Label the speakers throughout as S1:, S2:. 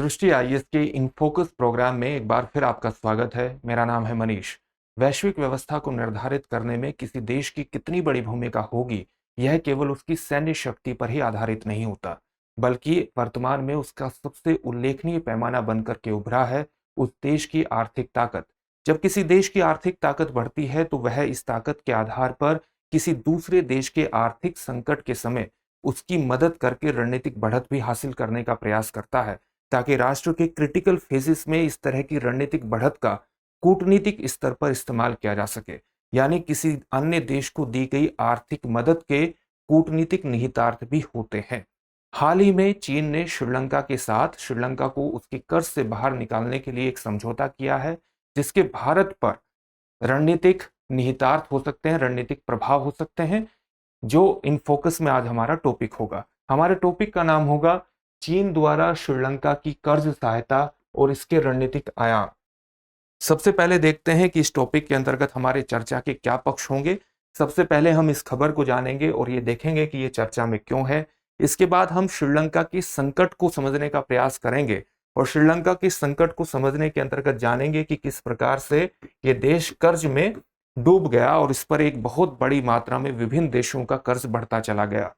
S1: दृष्टि आईएएस के in focus programme में एक बार फिर आपका स्वागत है। मेरा नाम है मनीष। वैश्विक व्यवस्था को निर्धारित करने में किसी देश की कितनी बड़ी भूमिका होगी, यह केवल उसकी सैन्य शक्ति पर ही आधारित नहीं होता, बल्कि वर्तमान में उसका सबसे उल्लेखनीय पैमाना बनकर के उभरा है उस देश की आर्थिक ताकत। जब किसी देश की आर्थिक ताकत बढ़ती है तो वह इस ताकत के आधार पर किसी दूसरे देश के आर्थिक संकट के समय उसकी मदद करके रणनीतिक बढ़त भी हासिल करने का प्रयास करता है, ताकि राष्ट्र के क्रिटिकल फेजेस में इस तरह की रणनीतिक बढ़त का कूटनीतिक स्तर पर इस्तेमाल किया जा सके। यानी किसी अन्य देश को दी गई आर्थिक मदद के कूटनीतिक निहितार्थ भी होते हैं। हाल ही में चीन ने श्रीलंका के साथ श्रीलंका को उसके कर्ज से बाहर निकालने के लिए एक समझौता किया है, जिसके भारत पर रणनीतिक निहितार्थ हो सकते हैं, रणनीतिक प्रभाव हो सकते हैं, जो इन फोकस में आज हमारा टॉपिक होगा। हमारे टॉपिक का नाम होगा चीन द्वारा श्रीलंका की कर्ज सहायता और इसके रणनीतिक आयाम। सबसे पहले देखते हैं कि इस टॉपिक के अंतर्गत हमारे चर्चा के क्या पक्ष होंगे। सबसे पहले हम इस खबर को जानेंगे और ये देखेंगे कि ये चर्चा में क्यों है। इसके बाद हम श्रीलंका की संकट को समझने का प्रयास करेंगे और श्रीलंका की संकट को समझने के अंतर्गत जानेंगे कि किस प्रकार से ये देश कर्ज में डूब गया और इस पर एक बहुत बड़ी मात्रा में विभिन्न देशों का कर्ज बढ़ता चला गया।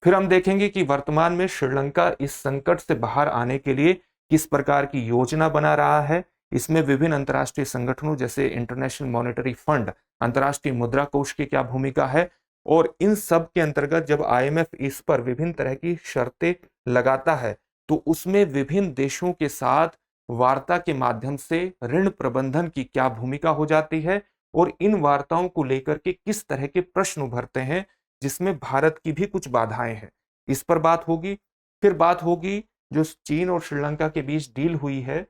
S1: फिर हम देखेंगे कि वर्तमान में श्रीलंका इस संकट से बाहर आने के लिए किस प्रकार की योजना बना रहा है। इसमें विभिन्न अंतर्राष्ट्रीय संगठनों जैसे इंटरनेशनल मॉनेटरी फंड, अंतर्राष्ट्रीय मुद्रा कोष की क्या भूमिका है, और इन सब के अंतर्गत जब आईएमएफ इस पर विभिन्न तरह की शर्तें लगाता है तो उसमें विभिन्न देशों के साथ वार्ता के माध्यम से ऋण प्रबंधन की क्या भूमिका हो जाती है और इन वार्ताओं को लेकर के किस तरह के प्रश्न उभरते हैं, जिसमें भारत की भी कुछ बाधाएं हैं। इस पर बात होगी। फिर बात होगी जो चीन और श्रीलंका के बीच डील हुई है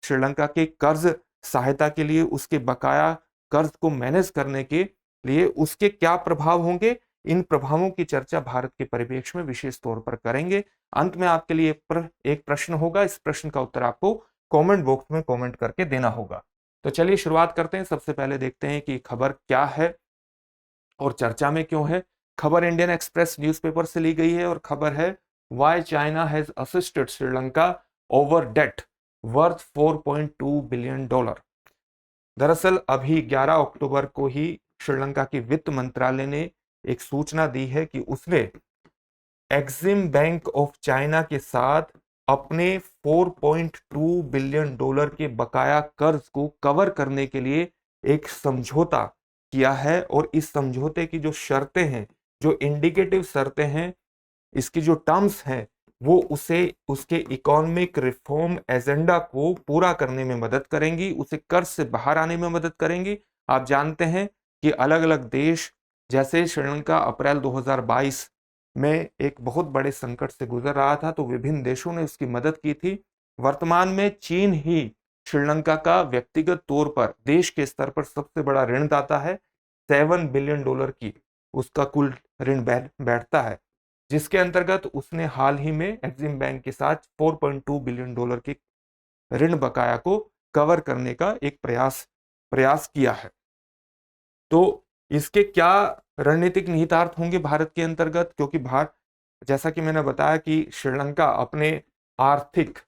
S1: श्रीलंका के कर्ज सहायता के लिए, उसके बकाया कर्ज को मैनेज करने के लिए उसके क्या प्रभाव होंगे। इन प्रभावों की चर्चा भारत के परिप्रेक्ष्य में विशेष तौर पर करेंगे। अंत में आपके लिए एक प्रश्न होगा। इस प्रश्न का उत्तर आपको कमेंट बॉक्स में कमेंट करके देना होगा। तो चलिए शुरुआत करते हैं। सबसे पहले देखते हैं कि खबर क्या है और चर्चा में क्यों है। खबर इंडियन एक्सप्रेस न्यूज़पेपर से ली गई है और खबर है why China has assisted Sri Lanka over debt worth $4.2 billion. दरअसल अभी 11 अक्टूबर को ही श्रीलंका के वित्त मंत्रालय ने एक सूचना दी है कि उसने एक्सिम बैंक ऑफ चाइना के साथ अपने $4.2 बिलियन के बकाया कर्ज को कवर करने के लिए एक समझौता किया है। और इस समझौते की जो शर्तें हैं, जो इंडिकेटिव शर्तें हैं, इसकी जो टर्म्स हैं, वो उसे उसके इकोनॉमिक रिफॉर्म एजेंडा को पूरा करने में मदद करेंगी, उसे कर्ज से बाहर आने में मदद करेंगी। आप जानते हैं कि अलग अलग देश जैसे श्रीलंका अप्रैल 2022 में एक बहुत बड़े संकट से गुजर रहा था, तो विभिन्न देशों ने उसकी मदद की थी। वर्तमान में चीन ही श्रीलंका का व्यक्तिगत तौर पर देश के स्तर पर सबसे बड़ा ऋणदाता है। $7 बिलियन की उसका कुल ऋण बैठता है, जिसके अंतर्गत उसने हाल ही में एक्सिम बैंक के साथ $4.2 बिलियन के ऋण बकाया को कवर करने का एक प्रयास किया है। तो इसके क्या रणनीतिक निहितार्थ होंगे भारत के अंतर्गत, क्योंकि भारत, जैसा कि मैंने बताया कि श्रीलंका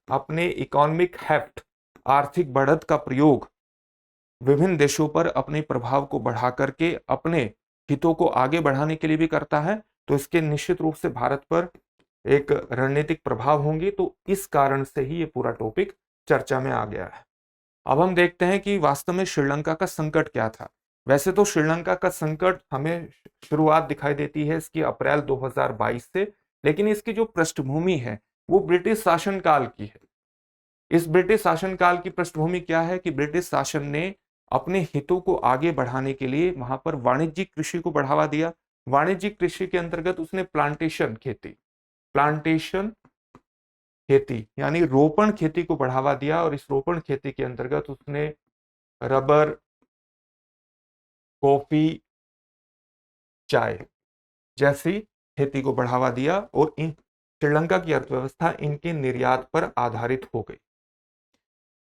S1: अपने इकोनॉमिक हेफ्ट, आर्थिक बढ़त का प्रयोग विभिन्न देशों पर अपने प्रभाव को बढ़ा करके अपने हितों को आगे बढ़ाने के लिए भी करता है, तो इसके निश्चित रूप से भारत पर एक रणनीतिक प्रभाव होंगे। तो इस कारण से ही ये पूरा टॉपिक चर्चा में आ गया है। अब हम देखते हैं कि वास्तव में श्रीलंका का संकट क्या था। वैसे तो श्रीलंका का संकट हमें शुरुआत दिखाई देती है इसकी अप्रैल 2022 से, लेकिन इसकी जो पृष्ठभूमि है वो ब्रिटिश शासनकाल की है। इस ब्रिटिश शासनकाल की पृष्ठभूमि क्या है कि ब्रिटिश शासन ने अपने हितों को आगे बढ़ाने के लिए वहां पर वाणिज्यिक कृषि को बढ़ावा दिया। वाणिज्यिक कृषि के अंतर्गत उसने प्लांटेशन खेती यानी रोपण खेती को बढ़ावा दिया, और इस रोपण खेती के अंतर्गत उसने रबर, कॉफी, चाय जैसी खेती को बढ़ावा दिया और श्रीलंका की अर्थव्यवस्था इनके निर्यात पर आधारित हो गई।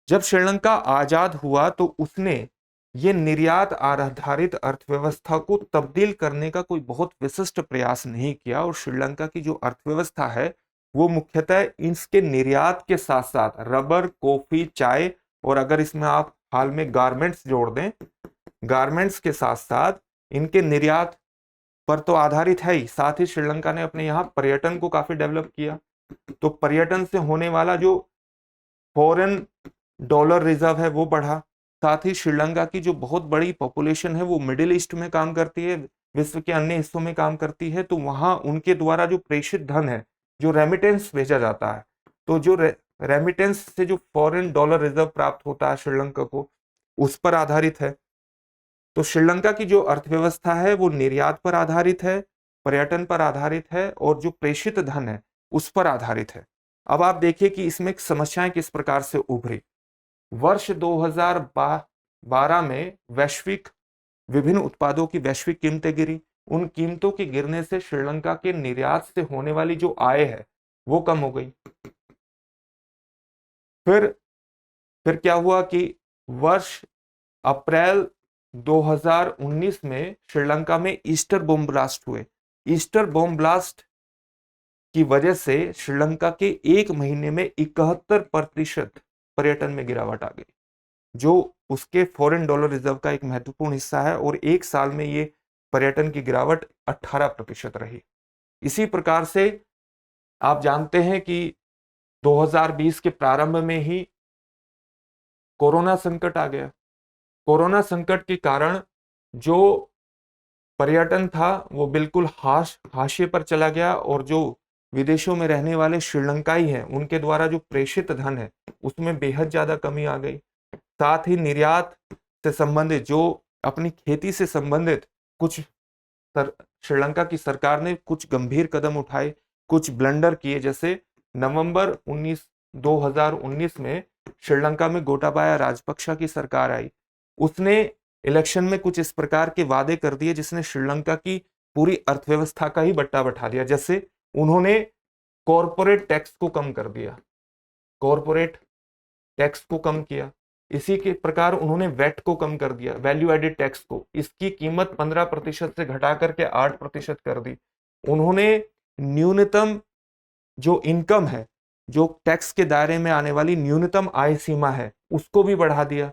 S1: जब श्रीलंका आजाद हुआ तो उसने ये निर्यात आधारित अर्थव्यवस्था को तब्दील करने का कोई बहुत विशिष्ट प्रयास नहीं किया, और श्रीलंका की जो अर्थव्यवस्था है वो मुख्यतः इसके निर्यात के साथ साथ रबर, कॉफी, चाय और अगर इसमें आप हाल में गारमेंट्स जोड़ दें, गारमेंट्स के साथ साथ इनके निर्यात पर तो आधारित है ही, साथ ही श्रीलंका ने अपने यहाँ पर्यटन को काफी डेवलप किया। तो पर्यटन से होने वाला जो फॉरेन डॉलर रिजर्व है वो बढ़ा। साथ ही श्रीलंका की जो बहुत बड़ी पॉपुलेशन है वो मिडिल ईस्ट में काम करती है, विश्व के अन्य हिस्सों में काम करती है, तो वहां उनके द्वारा जो प्रेषित धन है, जो रेमिटेंस भेजा जाता है, तो जो रेमिटेंस से जो फॉरेन डॉलर रिजर्व प्राप्त होता है श्रीलंका को, उस पर आधारित है। तो श्रीलंका की जो अर्थव्यवस्था है वो निर्यात पर आधारित है, पर्यटन पर आधारित है और जो प्रेषित धन है उस पर आधारित है। अब आप देखिए कि इसमें समस्याएं किस प्रकार से उभरी। वर्ष 2012 में वैश्विक विभिन्न उत्पादों की वैश्विक कीमतें गिरी। उन कीमतों के गिरने से श्रीलंका के निर्यात से होने वाली जो आय है वो कम हो गई। फिर क्या हुआ कि वर्ष अप्रैल 2019 में श्रीलंका में ईस्टर बॉम्ब ब्लास्ट हुए। ईस्टर बॉम्ब ब्लास्ट की वजह से श्रीलंका के एक महीने में 71% पर्यटन में गिरावट आ गई, जो उसके फॉरेन डॉलर रिजर्व का एक महत्वपूर्ण हिस्सा है, और एक साल में ये पर्यटन की गिरावट 18% रही। इसी प्रकार से आप जानते हैं कि 2020 के प्रारंभ में ही कोरोना संकट आ गया। कोरोना संकट के कारण जो पर्यटन था वो बिल्कुल हाशिए पर चला गया, और जो विदेशों में रहने वाले श्रीलंकाई हैं उनके द्वारा जो प्रेषित धन है उसमें बेहद ज्यादा कमी आ गई। साथ ही निर्यात से संबंधित, जो अपनी खेती से संबंधित कुछ श्रीलंका की सरकार ने कुछ गंभीर कदम उठाए, कुछ ब्लंडर किए। जैसे नवंबर 2019 में श्रीलंका में गोटाबाया राजपक्षा की सरकार आई। उसने इलेक्शन में कुछ इस प्रकार के वादे कर दिए जिसने श्रीलंका की पूरी अर्थव्यवस्था का ही बट्टा बैठा दिया। जैसे उन्होंने कॉरपोरेट टैक्स को कम कर दिया, कॉरपोरेट टैक्स को कम किया। इसी के प्रकार उन्होंने वैट को कम कर दिया, वैल्यू एडेड टैक्स को, इसकी कीमत 15% से घटा करके 8% कर दी। उन्होंने न्यूनतम जो इनकम है, जो टैक्स के दायरे में आने वाली न्यूनतम आय सीमा है, उसको भी बढ़ा दिया।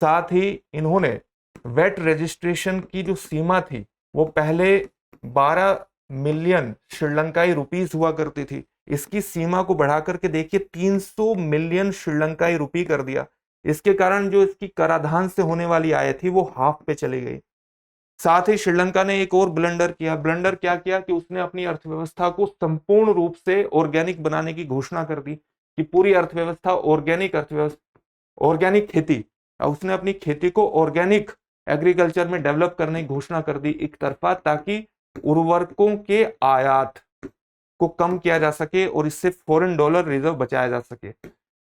S1: साथ ही इन्होंने वेट रजिस्ट्रेशन की जो सीमा थी वो पहले 12 मिलियन श्रीलंकाई रुपीस हुआ करती थी, इसकी सीमा को बढ़ा करके देखिए 300 मिलियन श्रीलंकाई रुपी कर दिया। इसके कारण जो इसकी कराधान से होने वाली आय थी वो हाफ पे चली गई। साथ ही श्रीलंका ने एक और ब्लंडर किया। ब्लंडर क्या किया कि उसने अपनी अर्थव्यवस्था को संपूर्ण रूप से ऑर्गेनिक बनाने की घोषणा कर दी कि पूरी अर्थव्यवस्था ऑर्गेनिक अर्थव्यवस्था, ऑर्गेनिक खेती, उसने अपनी खेती को ऑर्गेनिक एग्रीकल्चर में डेवलप करने की घोषणा कर दी एक तरफा, ताकि उर्वरकों के आयात को कम किया जा सके और इससे फॉरेन डॉलर रिजर्व बचाया जा सके।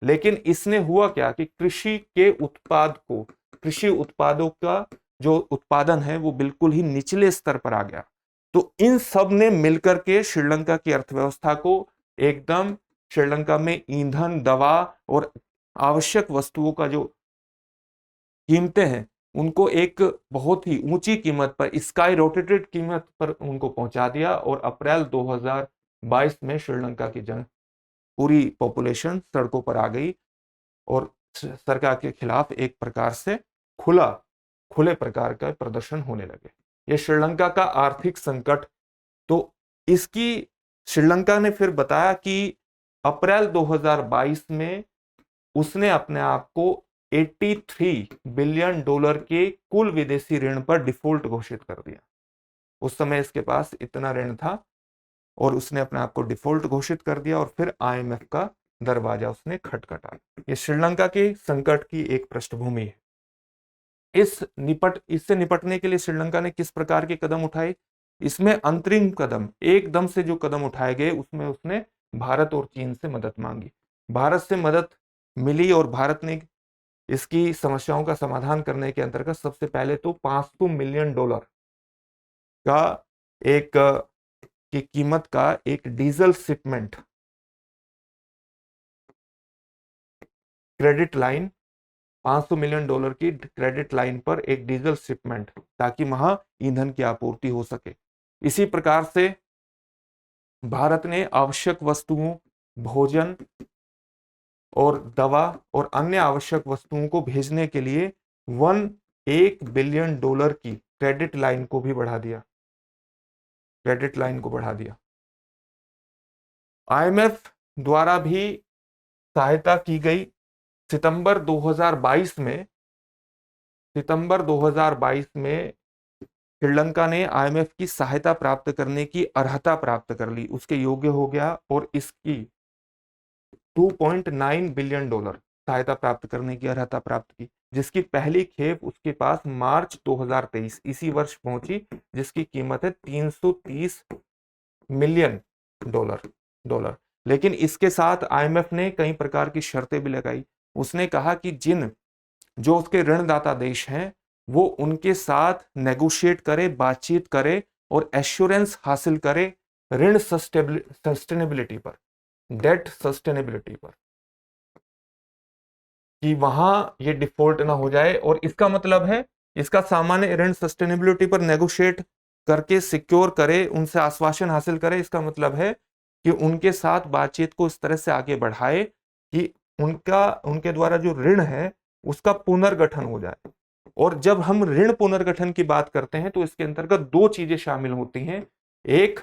S1: लेकिन इसने हुआ क्या कि कृषि के उत्पाद को, कृषि उत्पादों का जो उत्पादन है वो बिल्कुल ही निचले स्तर पर आ गया। तो इन सब ने मिलकर के श्रीलंका की अर्थव्यवस्था को एकदम, श्रीलंका में ईंधन, दवा और आवश्यक वस्तुओं का जो कीमतें हैं उनको एक बहुत ही ऊंची कीमत पर, स्काई रोटेटेड कीमत पर उनको पहुंचा दिया। और अप्रैल 2022 में श्रीलंका की पूरी पॉपुलेशन सड़कों पर आ गई और सरकार के खिलाफ एक प्रकार से खुले प्रकार का प्रदर्शन होने लगे। ये श्रीलंका का आर्थिक संकट। तो इसकी श्रीलंका ने फिर बताया कि अप्रैल 2022 में उसने अपने आप को 83 बिलियन डॉलर के कुल विदेशी ऋण पर डिफॉल्ट घोषित कर दिया। उस समय इसके पास इतना ऋण था और उसने अपने आप को डिफॉल्ट घोषित कर दिया, और फिर आईएमएफ का दरवाजा उसने खटखटा। ये श्रीलंका के संकट की एक पृष्ठभूमि है। इससे निपटने के लिए श्रीलंका ने किस प्रकार के कदम उठाए? इसमें अंतरिम कदम, एकदम से जो कदम उठाए गए उसमें उसने भारत और चीन से मदद मांगी। भारत से मदद मिली और भारत ने इसकी समस्याओं का समाधान करने के अंतर्गत सबसे पहले तो 500 मिलियन डॉलर का एक की कीमत का एक diesel shipment credit line, 500 million dollar की क्रेडिट लाइन पर एक डीजल शिपमेंट, ताकि वहां ईंधन की आपूर्ति हो सके। इसी प्रकार से भारत ने आवश्यक वस्तुओं, भोजन और दवा और अन्य आवश्यक वस्तुओं को भेजने के लिए 1 बिलियन डॉलर की क्रेडिट लाइन को भी बढ़ा दिया, क्रेडिट लाइन को बढ़ा दिया। आईएमएफ द्वारा भी सहायता की गई। सितंबर 2022 में श्रीलंका ने आईएमएफ की सहायता प्राप्त करने की अर्हता प्राप्त कर ली, उसके योग्य हो गया और इसकी 2.9 बिलियन डॉलर सहायता प्राप्त करने की अर्हता प्राप्त की, जिसकी पहली खेप उसके पास मार्च 2023 इसी वर्ष पहुंची, जिसकी कीमत है 330 मिलियन डॉलर। लेकिन इसके साथ आईएमएफ ने कई प्रकार की शर्तें भी लगाई। उसने कहा कि जो उसके ऋणदाता देश हैं वो उनके साथ नेगोशिएट करे, बातचीत करे और एश्योरेंस हासिल करे ऋण सस्टेनेबिलिटी पर, डेट सस्टेनेबिलिटी पर, कि वहां ये डिफॉल्ट ना हो जाए। और इसका मतलब है, इसका सामान्य ऋण सस्टेनेबिलिटी पर नेगोशिएट करके सिक्योर करे, उनसे आश्वासन हासिल करे। इसका मतलब है कि उनके साथ बातचीत को इस तरह से आगे बढ़ाए कि उनके द्वारा जो ऋण है उसका पुनर्गठन हो जाए। और जब हम ऋण पुनर्गठन की बात करते हैं तो इसके अंतर्गत दो चीजें शामिल होती हैं। एक,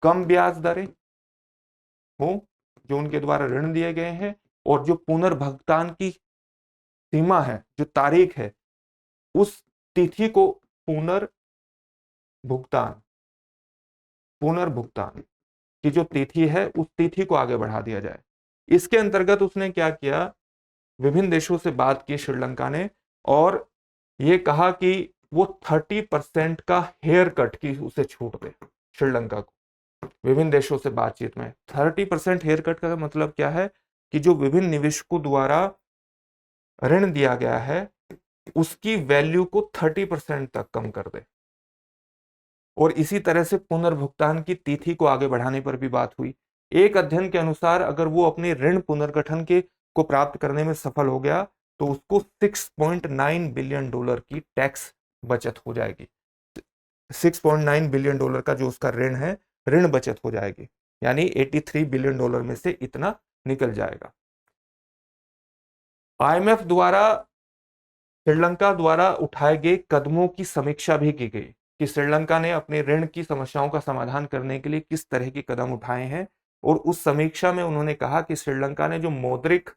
S1: कम ब्याज दरें हो जो उनके द्वारा ऋण दिए गए हैं, और जो पुनर्भुगतान की सीमा है, जो तारीख है, उस तिथि को पुनर्भुगतान की जो तिथि है उस तिथि को आगे बढ़ा दिया जाए। इसके अंतर्गत उसने क्या किया, विभिन्न देशों से बात की श्रीलंका ने, और ये कहा कि वो 30% का हेयर कट की उसे छूट दे श्रीलंका को। विभिन्न देशों से बातचीत में 30% हेयर कट का मतलब क्या है कि जो विभिन्न निवेशकों द्वारा ऋण दिया गया है उसकी वैल्यू को 30% तक कम कर दे। और इसी तरह से पुनर्भुगतान की तिथि को आगे बढ़ाने पर भी बात हुई। एक अध्ययन के अनुसार अगर वो अपने ऋण पुनर्गठन को प्राप्त करने में सफल हो गया तो उसको 6.9 बिलियन डॉलर की टैक्स बचत हो जाएगी। 6.9 बिलियन डॉलर का जो उसका ऋण है, ऋण बचत हो जाएगी, यानी 83 बिलियन डॉलर में से इतना निकल जाएगा। आईएमएफ द्वारा श्रीलंका द्वारा उठाए गए कदमों की समीक्षा भी की गई कि श्रीलंका ने अपने ऋण की समस्याओं का समाधान करने के लिए किस तरह के कदम उठाए हैं। और उस समीक्षा में उन्होंने कहा कि श्रीलंका ने जो मौद्रिक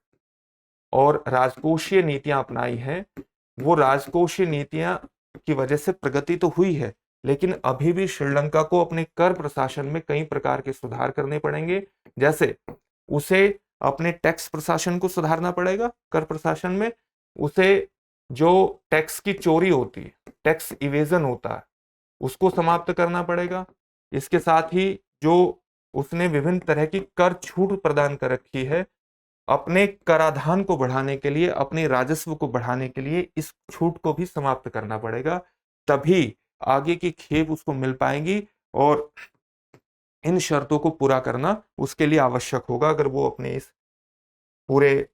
S1: और राजकोषीय नीतियां अपनाई हैं, वो राजकोषीय नीतियां की वजह से प्रगति तो हुई है, लेकिन अभी भी श्रीलंका को अपने कर प्रशासन में कई प्रकार के सुधार करने पड़ेंगे। जैसे उसे अपने टैक्स प्रशासन को सुधारना पड़ेगा, कर प्रशासन में उसे जो टैक्स की चोरी होती है, टैक्स इवेजन होता है, उसको समाप्त करना पड़ेगा। इसके साथ ही जो उसने विभिन्न तरह की कर छूट प्रदान कर रखी है, अपने कराधान को बढ़ाने के लिए, अपने राजस्व को बढ़ाने के लिए इस छूट को भी समाप्त करना पड़ेगा, तभी आगे की खेप उसको मिल पाएंगी। और इन शर्तों को पूरा करना उसके लिए आवश्यक होगा अगर वो अपने इस पूरे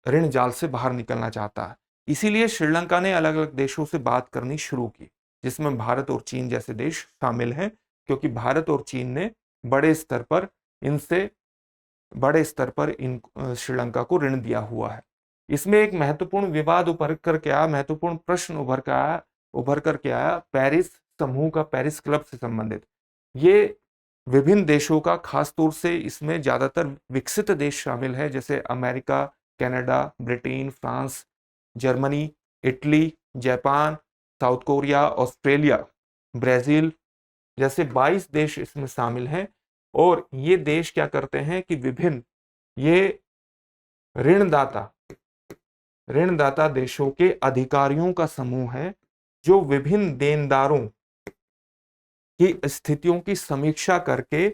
S1: ऋण जाल से बाहर निकलना चाहता है। इसीलिए श्रीलंका ने अलग अलग देशों से बात करनी शुरू की, जिसमें भारत और चीन जैसे देश शामिल हैं, क्योंकि भारत और चीन ने बड़े स्तर पर इन श्रीलंका को ऋण दिया हुआ है। इसमें एक महत्वपूर्ण विवाद महत्वपूर्ण प्रश्न उभर करके आया पेरिस समूह का, पेरिस क्लब से संबंधित। ये विभिन्न देशों का, खासतौर से इसमें ज्यादातर विकसित देश शामिल है, जैसे America, Canada, Britain, France, Germany, Italy, Japan, south Korea, Australia, Brazil जैसे 22 देश इसमें शामिल हैं। और ये देश क्या करते हैं कि ये ऋणदाता देशों के अधिकारियों का समूह है, जो विभिन्न देनदारों की स्थितियों की समीक्षा करके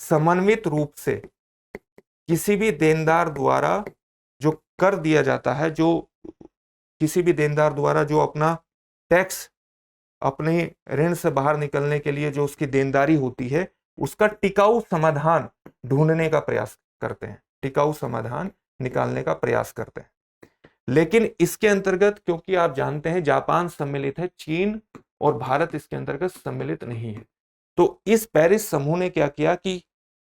S1: समन्वित रूप से किसी भी देनदार द्वारा जो कर दिया जाता है, किसी भी देनदार द्वारा जो अपना टैक्स, अपने ऋण से बाहर निकलने के लिए जो उसकी देनदारी होती है, उसका टिकाऊ समाधान ढूंढने का प्रयास करते हैं, टिकाऊ समाधान निकालने का प्रयास करते हैं। लेकिन इसके अंतर्गत, क्योंकि आप जानते हैं जापान सम्मिलित है, चीन और भारत इसके अंतर्गत सम्मिलित नहीं है, तो इस पेरिस समूह ने क्या किया कि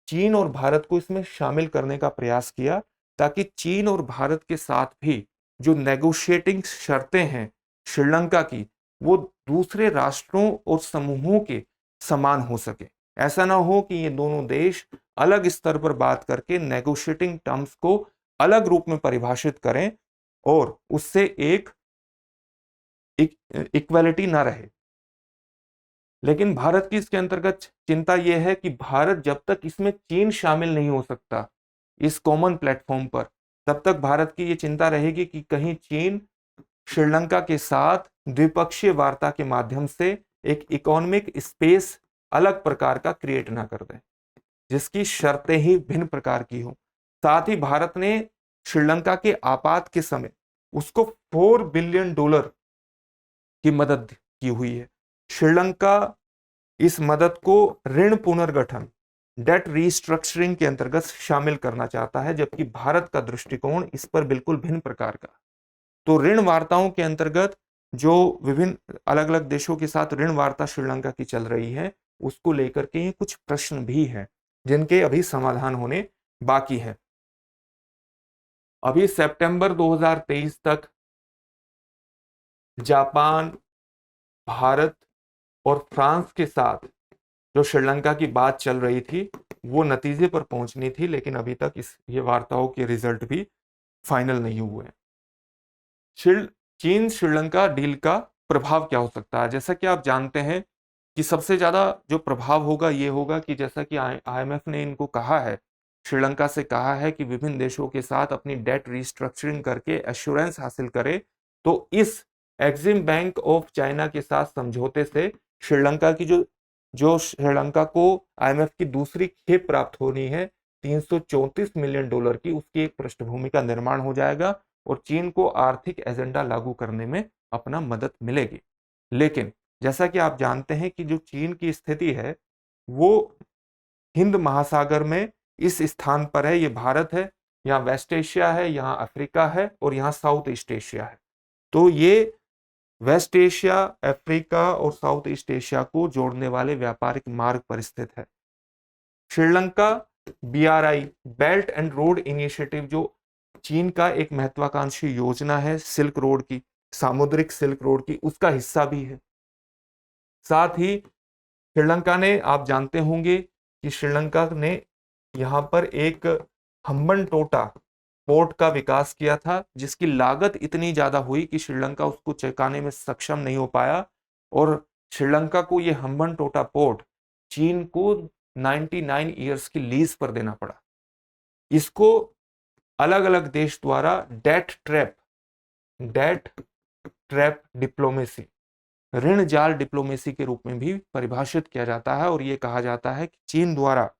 S1: चीन और भारत को इसमें शामिल करने का प्रयास किया, ताकि चीन और भारत के साथ भी जो नेगोशिएटिंग शर्तें हैं श्रीलंका की, वो दूसरे राष्ट्रों और समूहों के समान हो सके। ऐसा ना हो कि ये दोनों देश अलग स्तर पर बात करके नेगोशिएटिंग टर्म्स को अलग रूप में परिभाषित करें और उससे एक इक्वालिटी ना रहे। लेकिन भारत की इसके अंतर्गत चिंता यह है कि भारत जब तक इसमें चीन शामिल नहीं हो सकता इस कॉमन प्लेटफॉर्म पर, तब तक भारत की ये चिंता रहेगी कि कहीं चीन श्रीलंका के साथ द्विपक्षीय वार्ता के माध्यम से एक इकोनॉमिक स्पेस अलग प्रकार का क्रिएट ना कर दे, जिसकी शर्तें ही भिन्न प्रकार की हो। साथ ही भारत ने श्रीलंका के आपात के समय उसको $4 बिलियन की मदद की हुई है। श्रीलंका इस मदद को ऋण पुनर्गठन, डेट रीस्ट्रक्चरिंग के अंतर्गत शामिल करना चाहता है, जबकि भारत का दृष्टिकोण इस पर बिल्कुल भिन्न प्रकार का। तो ऋण वार्ताओं के अंतर्गत जो विभिन्न अलग अलग देशों के साथ ऋण वार्ता श्रीलंका की चल रही है, उसको लेकर के कुछ प्रश्न भी हैं जिनके अभी समाधान होने बाकी है। अभी सितंबर 2023 तक जापान, भारत और फ्रांस के साथ जो श्रीलंका की बात चल रही थी वो नतीजे पर पहुंचनी थी, लेकिन अभी तक ये वार्ताओं के रिजल्ट भी फाइनल नहीं हुए। चीन श्रीलंका डील का प्रभाव क्या हो सकता है? जैसा कि आप जानते हैं कि सबसे ज्यादा जो प्रभाव होगा ये होगा कि जैसा कि IMF ने इनको कहा है, श्रीलंका से कहा है कि विभिन्न देशों के साथ अपनी डेट रिस्ट्रक्चरिंग करके एश्योरेंस हासिल करे, तो इस एक्सिम बैंक ऑफ चाइना के साथ समझौते से श्रीलंका की जो श्रीलंका को IMF की दूसरी खेप प्राप्त होनी है $334 मिलियन की, उसकी एक पृष्ठभूमि का निर्माण हो जाएगा और चीन को आर्थिक एजेंडा लागू करने में अपना मदद मिलेगी। लेकिन जैसा कि आप जानते हैं कि जो चीन की स्थिति है वो हिंद महासागर में इस स्थान पर है, ये भारत है, यहाँ वेस्ट एशिया है, यहाँ अफ्रीका है और यहाँ साउथ ईस्ट एशिया है। तो ये वेस्ट एशिया, अफ्रीका और साउथ ईस्ट एशिया को जोड़ने वाले व्यापारिक मार्ग पर स्थित है। Sri Lanka BRI, belt and road initiative, जो चीन का एक महत्वाकांक्षी योजना है सिल्क रोड की, सामुद्रिक सिल्क रोड की, उसका हिस्सा भी है। साथ ही श्रीलंका ने, आप जानते होंगे कि श्रीलंका ने यहाँ पर एक हम्बनटोटा पोर्ट का विकास किया था, जिसकी लागत इतनी ज्यादा हुई कि श्रीलंका उसको चुकाने में सक्षम नहीं हो पाया और श्रीलंका को ये हम्बनटोटा पोर्ट चीन को 99 ईयर्स की लीज पर देना पड़ा। इसको अलग अलग देश द्वारा डेट ट्रैप डिप्लोमेसी, ऋण जाल डिप्लोमेसी के रूप में भी परिभाषित किया जाता है और ये कहा जाता है कि चीन द्वारा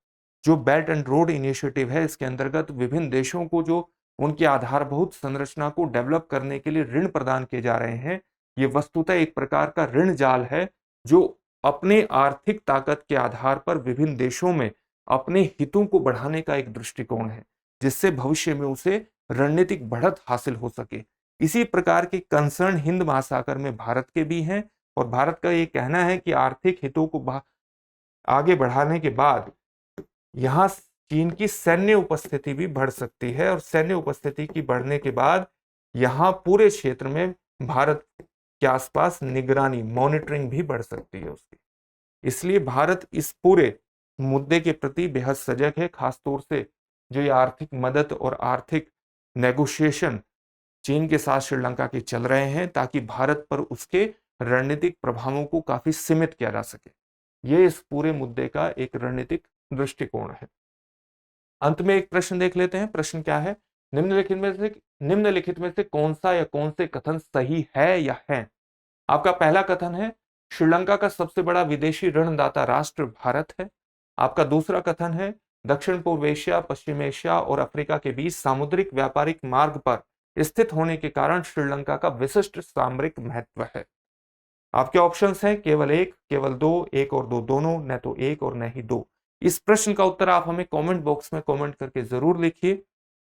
S1: जो बेल्ट एंड रोड इनिशिएटिव है, इसके अंतर्गत विभिन्न देशों को जो उनकी आधारभूत संरचना को डेवलप करने के लिए ऋण प्रदान किए जा रहे हैं, ये वस्तुतः एक प्रकार का ऋण जाल है जो अपने आर्थिक ताकत के आधार पर विभिन्न देशों में अपने हितों को बढ़ाने का एक दृष्टिकोण है, जिससे भविष्य में उसे रणनीतिक बढ़त हासिल हो सके। इसी प्रकार के कंसर्न हिंद महासागर में भारत के भी हैं और भारत का ये कहना है कि आर्थिक हितों को आगे बढ़ाने के बाद यहाँ चीन की सैन्य उपस्थिति भी बढ़ सकती है और सैन्य उपस्थिति की बढ़ने के बाद यहाँ पूरे क्षेत्र में भारत के आसपास निगरानी, मॉनिटरिंग भी बढ़ सकती है उसकी। इसलिए भारत इस पूरे मुद्दे के प्रति बेहद सजग है, खासतौर से जो ये आर्थिक मदद और आर्थिक नेगोशिएशन चीन के साथ श्रीलंका के चल रहे हैं, ताकि भारत पर उसके रणनीतिक प्रभावों को काफी सीमित किया जा सके। ये इस पूरे मुद्दे का एक रणनीतिक दृष्टिकोण है। अंत में एक प्रश्न देख लेते हैं। प्रश्न क्या है? निम्नलिखित में से कौन सा या कौन से कथन सही है या है? आपका पहला कथन है श्रीलंका का सबसे बड़ा विदेशी ऋणदाता राष्ट्र भारत है। आपका दूसरा कथन है दक्षिण पूर्व एशिया, पश्चिम एशिया और अफ्रीका के बीच सामुद्रिक व्यापारिक मार्ग पर स्थित होने के कारण श्रीलंका का विशिष्ट सामरिक महत्व है। आपके ऑप्शंस हैं केवल एक, केवल दो, एक और दो दोनों, न तो एक और न ही दो। इस प्रश्न का उत्तर आप हमें कमेंट बॉक्स में कमेंट करके जरूर लिखिए।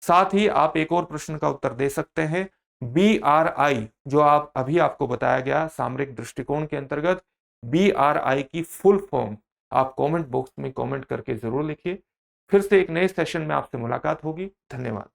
S1: साथ ही आप एक और प्रश्न का उत्तर दे सकते हैं। BRI, जो आपको बताया गया सामरिक दृष्टिकोण के अंतर्गत, BRI की फुल फॉर्म आप कमेंट बॉक्स में कमेंट करके जरूर लिखिए। फिर से एक नए सेशन में आपसे मुलाकात होगी। धन्यवाद।